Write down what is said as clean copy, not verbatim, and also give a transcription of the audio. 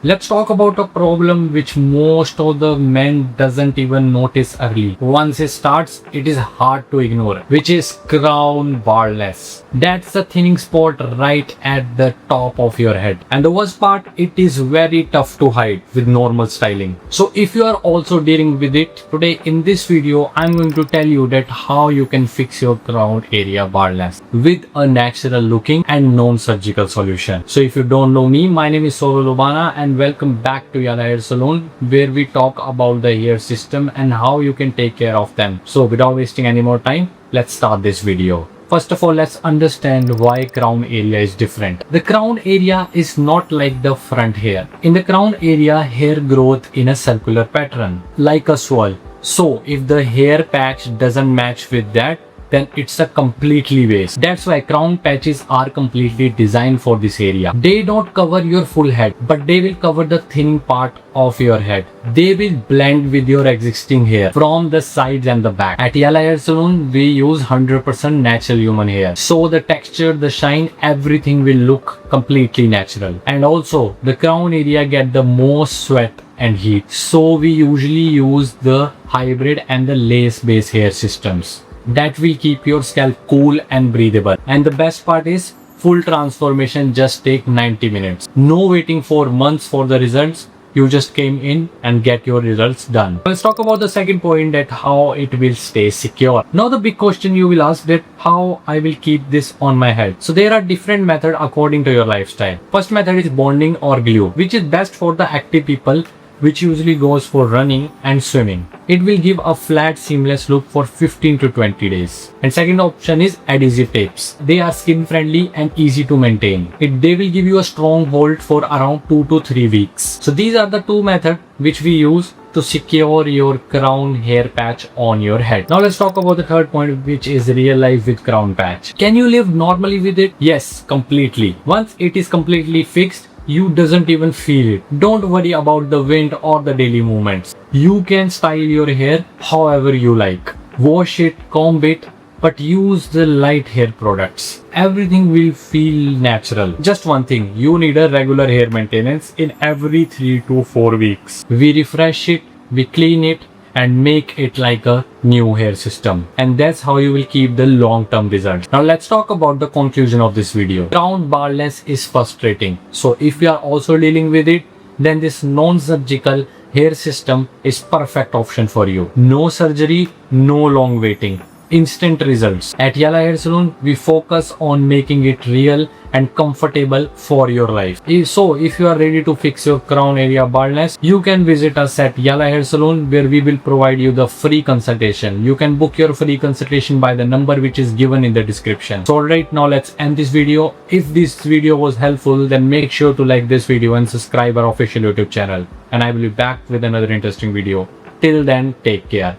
Let's talk about a problem which most of the men doesn't even notice early. Once it starts, it is hard to ignore, which is crown baldness. That's the thinning spot right at the top of your head. And the worst part, it is very tough to hide with normal styling. So if you are also dealing with it, today in this video, I'm going to tell you that how you can fix your crown area baldness with a natural looking and non-surgical solution. So if you don't know me, my name is Lubana and welcome back to Yala Hair Salon, where we talk about the hair system and how you can take care of them. So without wasting any more time, let's start this video. First of all, let's understand why crown area is different. The crown area is not like the front hair. In the crown area, hair growth in a circular pattern, like a swirl. So if the hair patch doesn't match with that, then it's a completely waste. That's why crown patches are completely designed for this area. They don't cover your full head, but they will cover the thinning part of your head. They will blend with your existing hair from the sides and the back. At Yala Hair Salon, we use 100% natural human hair. So the texture, the shine, everything will look completely natural. And also, the crown area get the most sweat and heat. So we usually use the hybrid and the lace based hair systems. That will keep your scalp cool and breathable. And the best part is full transformation just take 90 minutes. No waiting for months for the results. You just came in and get your results done. Let's talk about the second point, that how it will stay secure. Now the big question you will ask, that how I will keep this on my head. So there are different methods according to your lifestyle. First method is bonding or glue, which is best for the active people, which usually goes for running and swimming. It will give a flat seamless look for 15 to 20 days. And second option is adhesive tapes. They are skin friendly and easy to maintain. They will give you a strong hold for around 2 to 3 weeks. So these are the two methods which we use to secure your crown hair patch on your head. Now let's talk about the third point, which is real life with crown patch. Can you live normally with it? Yes, completely. Once it is completely fixed, you doesn't even feel it. Don't worry about the wind or the daily movements. You can style your hair however you like. Wash it, comb it, but use the light hair products. Everything will feel natural. Just one thing, you need a regular hair maintenance in every 3 to 4 weeks. We refresh it, we clean it, and make it like a new hair system. And that's how you will keep the long-term results. Now let's talk about the conclusion of this video. Crown baldness is frustrating. So if you are also dealing with it, then this non-surgical hair system is perfect option for you. No surgery, no long waiting. Instant results. At Yala Hair Salon, we focus on making it real and comfortable for your life. So if you are ready to fix your crown area baldness, you can visit us at Yala Hair Salon, where we will provide you the free consultation. You can book your free consultation by the number which is given in the description. So alright, now let's end this video. If this video was helpful, then make sure to like this video and subscribe our official YouTube channel. And I will be back with another interesting video. Till then, take care.